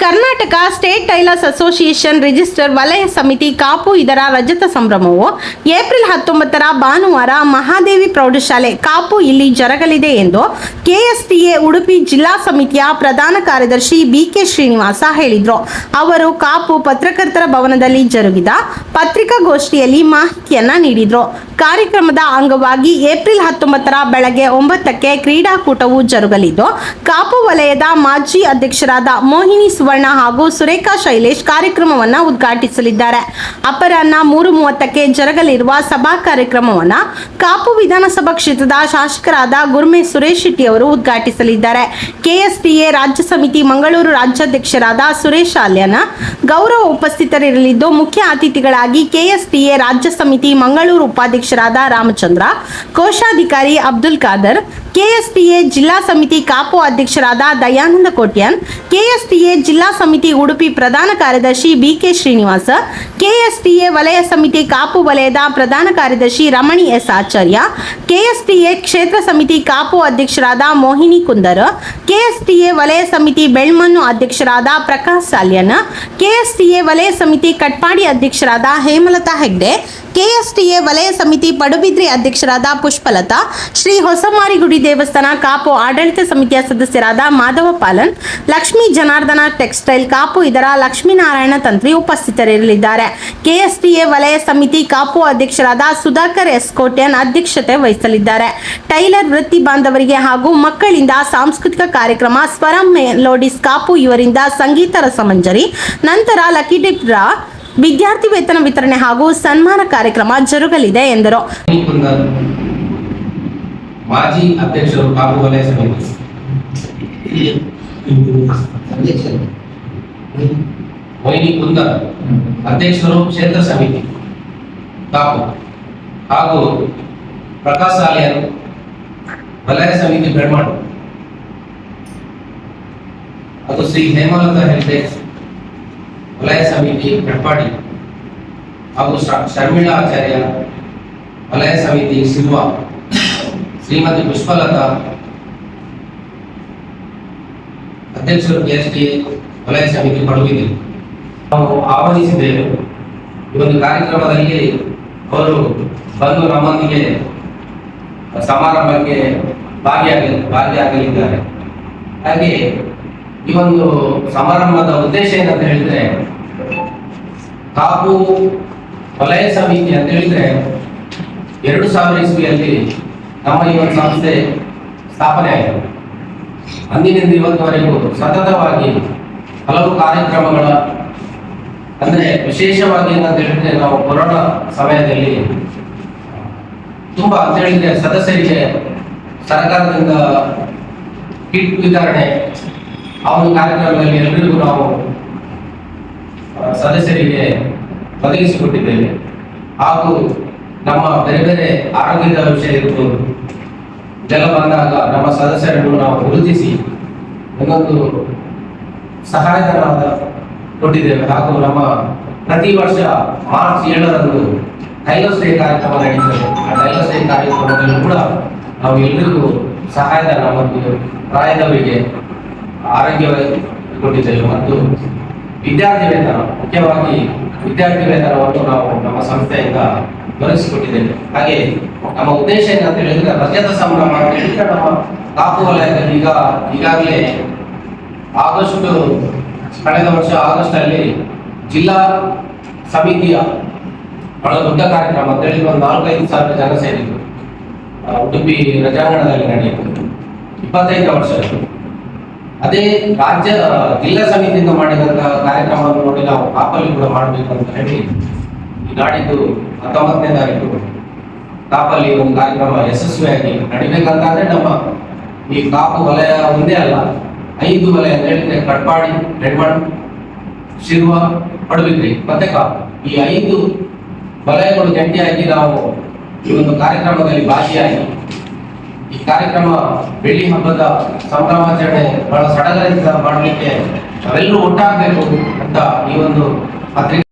Karnataka state tailors association register ವಲಯ ಸಮಿತಿ ಕಾಪು ಇದರ ರಜತ ಸಂಭ್ರಮವು ಏಪ್ರಿಲ್ 19ರ ಭಾನುವಾರ ಮಹಾದೇವಿ ಪ್ರೌಢಶಾಲೆ ಕಾಪು ಇಲ್ಲಿ ಜರಗಲಿದೆ ಎಂದು ಕೆಎಸ್ಟಿಎ ಉಡುಪಿ ಜಿಲ್ಲಾ ಸಮಿತಿಯ ಪ್ರಧಾನ ಕಾರ್ಯದರ್ಶಿ ಬಿಕೆ ಶ್ರೀನಿವಾಸ ಹೇಳಿದರು. ಅವರು ಕಾಪು ಪತ್ರಕರ್ತರ ಭವನದಲ್ಲಿ ಜರುಗಿದ ಪತ್ರಿಕಾಗೋಷ್ಠಿಯಲ್ಲಿ ಮಾಹಿತಿಯನ್ನ ನೀಡಿದರು. ಕಾರ್ಯಕ್ರಮದ ಅಂಗವಾಗಿ ಏಪ್ರಿಲ್ 19ರ ಬೆಳಗ್ಗೆ 9ಕ್ಕೆ ಕ್ರೀಡಾಕೂಟವು ಜರುಗಲಿದ್ದು, ಕಾಪು ವಲಯದ ಮಾಜಿ ಅಧ್ಯಕ್ಷರಾದ ಮೋಹಿನಿ ಸುವರ್ಣ ಹಾಗೂ ಸುರೇಖಾ ಶೈಲೇಶ್ ಕಾರ್ಯಕ್ರಮವನ್ನು ಉದ್ಘಾಟಿಸಲಿದ್ದಾರೆ. ಅಪರಾಹ್ನ 3:30ಕ್ಕೆ ಜರುಗಲಿರುವ ಸಭಾ ಕಾರ್ಯಕ್ರಮವನ್ನು ಕಾಪು ವಿಧಾನಸಭಾ ಕ್ಷೇತ್ರದ ಶಾಸಕರಾದ ಗುರ್ಮೆ ಸುರೇಶ್ ಶೆಟ್ಟಿ ಅವರು ಉದ್ಘಾಟಿಸಲಿದ್ದಾರೆ. ಕೆಎಸ್ಟಿಎ ರಾಜ್ಯ ಸಮಿತಿ ಮಂಗಳೂರು ರಾಜ್ಯಾಧ್ಯಕ್ಷರಾದ ಸುರೇಶ್ ಆಲ್ಯನ ಗೌರವ ಉಪಸ್ಥಿತರಿರಲಿದ್ದು, ಮುಖ್ಯ ಅತಿಥಿಗಳಾಗಿ ಕೆಎಸ್ಟಿಎ ರಾಜ್ಯ ಸಮಿತಿ ಮಂಗಳೂರು ಉಪಾಧ್ಯಕ್ಷರಾದ ರಾಮಚಂದ್ರ, ಕೋಶಾಧಿಕಾರಿ ಅಬ್ದುಲ್ ಖಾದರ್, ಕೆಎಸ್ಟಿಎ ಜಿಲ್ಲಾ ಸಮಿತಿ ಕಾಪು ಅಧ್ಯಕ್ಷರಾದ ದಯಾನಂದ ಕೋಟ್ಯಾನ್, ಕೆಎಸ್ಟಿಎ ಜಿಲ್ಲಾ ಸಮಿತಿ ಉಡುಪಿ ಪ್ರಧಾನ ಕಾರ್ಯದರ್ಶಿ ಬಿಕೆ ಶ್ರೀನಿವಾಸ, ಕೆಎಸ್ಟಿಎ ವಲಯ ಸಮಿತಿ ಕಾಪು ವಲಯದ ಪ್ರಧಾನ ಕಾರ್ಯದರ್ಶಿ ರಮಣಿ ಎಸ್ ಆಚಾರ್ಯ, ಕೆಎಸ್ಟಿಎ ಕ್ಷೇತ್ರ ಸಮಿತಿ ಕಾಪು ಅಧ್ಯಕ್ಷರಾದ ಮೋಹಿನಿ ಕುಂದರ್, ಕೆಎಸ್ಟಿಎ ವಲಯ ಸಮಿತಿ ಬೆಳ್ಮಣ್ಣು ಅಧ್ಯಕ್ಷರಾದ ಪ್ರಕಾಶ್ ಸಾಲ್ಯನ್, ಕೆಎಸ್ಟಿಎ ವಲಯ ಸಮಿತಿ ಕಟ್ಪಾಡಿ ಅಧ್ಯಕ್ಷರಾದ ಹೇಮಲತಾ ಹೆಗ್ಡೆ, ಕೆಎಸ್ಟಿಎ ವಲಯ ಸಮಿತಿ ಪಡುಬಿದ್ರಿ ಅಧ್ಯಕ್ಷರಾದ ಪುಷ್ಪಲತಾ, ಶ್ರೀ ಹೊಸಮಾರಿಗುಡಿ ದೇವಸ್ಥಾನ ಕಾಪು ಆಡಳಿತ ಸಮಿತಿಯ ಸದಸ್ಯರಾದ ಮಾಧವ ಪಾಲನ್, ಲಕ್ಷ್ಮೀ ಜನಾರ್ದನ ಟೆಕ್ಸ್ಟೈಲ್ ಕಾಪು ಇದರ ಲಕ್ಷ್ಮೀನಾರಾಯಣ ತಂತ್ರಿ ಉಪಸ್ಥಿತರಿರಲಿದ್ದಾರೆ. ಕೆಎಸ್ಟಿಎ ವಲಯ ಸಮಿತಿ ಕಾಪು ಅಧ್ಯಕ್ಷರಾದ ಸುಧಾಕರ್ ಎಸ್ ಕೋಟ್ಯಾನ್ ಅಧ್ಯಕ್ಷತೆ ವಹಿಸಲಿದ್ದಾರೆ. ಟೈಲರ್ ವೃತ್ತಿ ಬಾಂಧವರಿಗೆ ಹಾಗೂ ಮಕ್ಕಳಿಂದ ಸಾಂಸ್ಕೃತಿಕ ಕಾರ್ಯಕ್ರಮ ಸ್ವರಂ ಮೆಲೋಡಿಸ್ ಕಾಪು ಇವರಿಂದ ಸಂಗೀತ ರಸಮಂಜರಿ, ನಂತರ ಲಕ್ಕಿ ಡಿಪ್ ಡ್ರಾ, ವಿದ್ಯಾರ್ಥಿ ವೇತನ ವಿತರಣೆ ಹಾಗೂ ಸನ್ಮಾನ ಕಾರ್ಯಕ್ರಮ ಜರುಗಲಿದೆ ಎಂದರು. ಮಾಜಿ ಅಧ್ಯಕ್ಷರು ಕಾಪು ವಲಯ ಸಮಿತಿ, ಮೋಹಿನಿ ಕುಂದರ್ ಅಧ್ಯಕ್ಷರು ಕ್ಷೇತ್ರ ಸಮಿತಿ ಕಾಪು ಹಾಗೂ ಪ್ರಕಾಶ್ ಸಾಲಿಯನ್ ವಲಯ ಸಮಿತಿ ಬೆಳ್ಮಣ್ಣು, ಅದು ಶ್ರೀ ಹೇಮಲತಾ ಹೆಗ್ಡೆ ವಲಯ ಸಮಿತಿ ಕಟ್ಪಾಡಿ ಹಾಗೂ ಶರ್ಮಿಳಾ ಆಚಾರ್ಯ ವಲಯ ಸಮಿತಿ ಶಿಲ್ವಾ, ಶ್ರೀಮತಿ ಪುಷ್ಪಲತಾ ಅಧ್ಯಕ್ಷರು ಕೆಎಸ್ಟಿಎ ವಲಯ ಸಮಿತಿ ಪಡುಬಿದ್ರಿ ನಾವು ಆಹ್ವಾನಿಸಿದ್ದೇವೆ. ಈ ಒಂದು ಕಾರ್ಯಕ್ರಮದಲ್ಲಿ ಅವರು ಬಂದು ನಮ್ಮೊಂದಿಗೆ ಸಮಾರಂಭಕ್ಕೆ ಭಾಗಿಯಾಗಲಿದ್ದಾರೆ. ಹಾಗೆ ಈ ಒಂದು ಸಮಾರಂಭದ ಉದ್ದೇಶ ಏನಂತ ಹೇಳಿದ್ರೆ, ಕಾಪು ವಲಯ ಸಮಿತಿ ಅಂತ ಹೇಳಿದ್ರೆ 2000 ಇಸ್ವಿಯಲ್ಲಿ ನಮ್ಮ ಈ ಒಂದು ಸಂಸ್ಥೆ ಸ್ಥಾಪನೆ ಆಯಿತು. ಅಂದಿನಿಂದ ಇವತ್ತುವರೆಗೂ ಸತತವಾಗಿ ಹಲವು ಕಾರ್ಯಕ್ರಮಗಳ, ಅಂದ್ರೆ ವಿಶೇಷವಾಗಿ ಏನಂತ ಹೇಳಿದ್ರೆ, ನಾವು ಕೊರೋನಾ ಸಮಯದಲ್ಲಿ ತುಂಬಾ ಅಂತ ಹೇಳಿದ್ರೆ ಸದಸ್ಯರಿಗೆ ಸರ್ಕಾರದಿಂದ ಕಿಟ್ ವಿತರಣೆ, ಆ ಒಂದು ಕಾರ್ಯಕ್ರಮದಲ್ಲಿ ಎಲ್ಲರಿಗೂ ನಾವು ಸದಸ್ಯರಿಗೆ ಒದಗಿಸಿಕೊಟ್ಟಿದ್ದೇವೆ. ಹಾಗೂ ನಮ್ಮ ಬೇರೆ ಬೇರೆ ಆರೋಗ್ಯದ ವಿಷಯ ಇರ್ಬೋದು, ಇದೆಲ್ಲ ಬಂದಾಗ ನಮ್ಮ ಸದಸ್ಯರನ್ನು ನಾವು ಗುರುತಿಸಿ ಒಂದೊಂದು ಸಹಾಯಧನ ಕೊಟ್ಟಿದ್ದೇವೆ. ಹಾಗೂ ನಮ್ಮ ಪ್ರತಿ ವರ್ಷ ಮಾರ್ಚ್ 7ರಂದು ಟೈಲರ್ಸ್ ಡೇ ಕಾರ್ಯಕ್ರಮ ನಡೆಯುತ್ತದೆ. ಆ ಟೈಲರ್ಸ್ ಡೇ ಕಾರ್ಯಕ್ರಮದಲ್ಲೂ ಕೂಡ ನಾವು ಎಲ್ಲರಿಗೂ ಸಹಾಯಧನ ಮತ್ತು ಪ್ರಾಯದವರಿಗೆ ಆರೋಗ್ಯ ಕೊಟ್ಟಿದ್ದೇವೆ. ಮತ್ತು ವಿದ್ಯಾರ್ಥಿ ವೇತನ, ಮುಖ್ಯವಾಗಿ ವಿದ್ಯಾರ್ಥಿ ವೇತನವನ್ನು ನಾವು ನಮ್ಮ ಸಂಸ್ಥೆಯಿಂದ ದೊರಕಿಸಿಕೊಟ್ಟಿದ್ದೇವೆ. ಹಾಗೆ ನಮ್ಮ ಉದ್ದೇಶ ಏನಂತ ಹೇಳಿದ್ರೆ, ರಜತ ಸಂಭ್ರಮ ಅಂತ ಹೇಳಿದ್ರೆ, ನಮ್ಮ ಕಾಪು ವಲಯದಲ್ಲಿ ಈಗಾಗಲೇ ಕಳೆದ ವರ್ಷ ಆಗಸ್ಟ್ ಅಲ್ಲಿ ಜಿಲ್ಲಾ ಸಮಿತಿಯ ಬಹಳ ದೊಡ್ಡ ಕಾರ್ಯಕ್ರಮ ಅಂತ ಹೇಳಿ ಒಂದು 4-5 ಸಾವಿರ ಜನ ಸೇರಿದ್ರು. ಉಡುಪಿ ರಜಾಂಗಣದಲ್ಲಿ ನಡೆಯಿತು. 25 ವರ್ಷ. ಅದೇ ಜಿಲ್ಲಾ ಸಮಿತಿಯಿಂದ ಮಾಡಿದಂತಹ ಕಾರ್ಯಕ್ರಮವನ್ನು ನೋಡಿ ನಾವು ಕಾಪಲ್ಲಿ ಕೂಡ ಮಾಡಬೇಕು ಅಂತ ಹೇಳಿ ಈ ನಾಡಿದ್ದು 19ನೇ ತಾರೀಕು ಕಾಪಲ್ಲಿ ಒಂದು ಕಾರ್ಯಕ್ರಮ ಯಶಸ್ವಿಯಾಗಿ ನಡಿಬೇಕಂತಾದ್ರೆ, ನಮ್ಮ ಈ ಕಾಪು ವಲಯ ಒಂದೇ ಅಲ್ಲ, 5 ವಲಯ ಅಂತ ಹೇಳಿದ್ರೆ ಕಟ್ಪಾಡಿ, ಬೆಳ್ಮಣ್ಣು, ಶಿರ್ವಾ, ಪಡುಬಿದ್ರಿ ಮತ್ತೆ ಕಾಪು, ಈ 5 ವಲಯಗಳು ಜಂಟಿಯಾಗಿ ನಾವು ಈ ಒಂದು ಕಾರ್ಯಕ್ರಮದಲ್ಲಿ ಭಾಗಿಯಾಗಿ ಈ ಕಾರ್ಯಕ್ರಮ ಬೆಳ್ಳಿ ಹಬ್ಬದ ಸಂಭ್ರಮಾಚರಣೆ ಬಹಳ ಸಡಗರದಿಂದ ಮಾಡಲಿಕ್ಕೆ ನಾವೆಲ್ಲರೂ ಒಟ್ಟಾಗಬೇಕು ಅಂತ ಈ ಒಂದು ಪತ್ರಿಕೆ